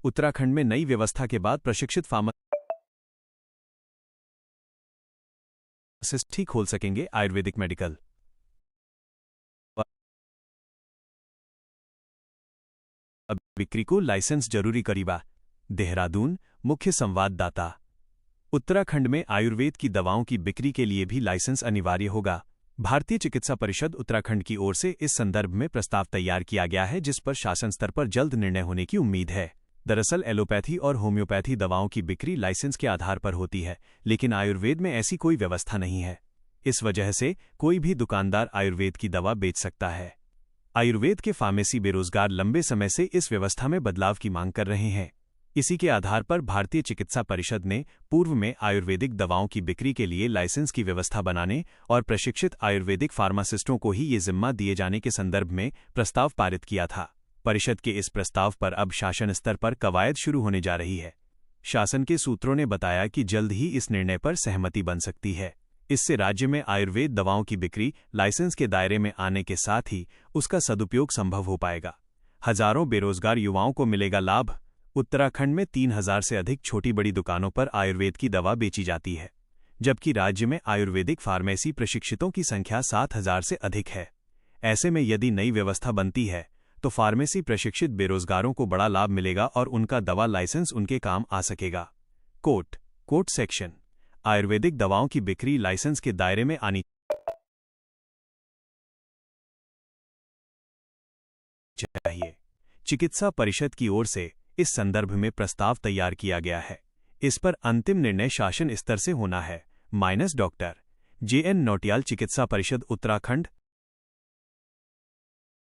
उत्तराखंड में नई व्यवस्था के बाद प्रशिक्षित फार्मासिस्ट ही खोल सकेंगे आयुर्वेदिक मेडिकल। अब बिक्री को लाइसेंस जरूरी करीबा। देहरादून, मुख्य संवाददाता। उत्तराखंड में आयुर्वेद की दवाओं की बिक्री के लिए भी लाइसेंस अनिवार्य होगा। भारतीय चिकित्सा परिषद उत्तराखंड की ओर से इस संदर्भ में प्रस्ताव तैयार किया गया है, जिस पर शासन स्तर पर जल्द निर्णय होने की उम्मीद है। दरअसल एलोपैथी और होम्योपैथी दवाओं की बिक्री लाइसेंस के आधार पर होती है, लेकिन आयुर्वेद में ऐसी कोई व्यवस्था नहीं है। इस वजह से कोई भी दुकानदार आयुर्वेद की दवा बेच सकता है। आयुर्वेद के फार्मेसी बेरोजगार लंबे समय से इस व्यवस्था में बदलाव की मांग कर रहे हैं। इसी के आधार पर भारतीय चिकित्सा परिषद ने पूर्व में आयुर्वेदिक दवाओं की बिक्री के लिए लाइसेंस की व्यवस्था बनाने और प्रशिक्षित आयुर्वेदिक फार्मासिस्टों को ही ये जिम्मा दिए जाने के संदर्भ में प्रस्ताव पारित किया था। परिषद के इस प्रस्ताव पर अब शासन स्तर पर कवायद शुरू होने जा रही है। शासन के सूत्रों ने बताया कि जल्द ही इस निर्णय पर सहमति बन सकती है। इससे राज्य में आयुर्वेद दवाओं की बिक्री लाइसेंस के दायरे में आने के साथ ही उसका सदुपयोग संभव हो पाएगा। हजारों बेरोजगार युवाओं को मिलेगा लाभ। उत्तराखंड में 3000 से अधिक छोटी बड़ी दुकानों पर आयुर्वेद की दवा बेची जाती है, जबकि राज्य में आयुर्वेदिक फार्मेसी प्रशिक्षितों की संख्या 7000 से अधिक है। ऐसे में यदि नई व्यवस्था बनती है तो फार्मेसी प्रशिक्षित बेरोजगारों को बड़ा लाभ मिलेगा और उनका दवा लाइसेंस उनके काम आ सकेगा। Coat section. आयुर्वेदिक दवाओं की बिक्री लाइसेंस के दायरे में आनी चाहिए। चिकित्सा परिषद की ओर से इस संदर्भ में प्रस्ताव तैयार किया गया है। इस पर अंतिम निर्णय शासन स्तर से होना है। डॉक्टर JN नौटियाल, चिकित्सा परिषद उत्तराखंड।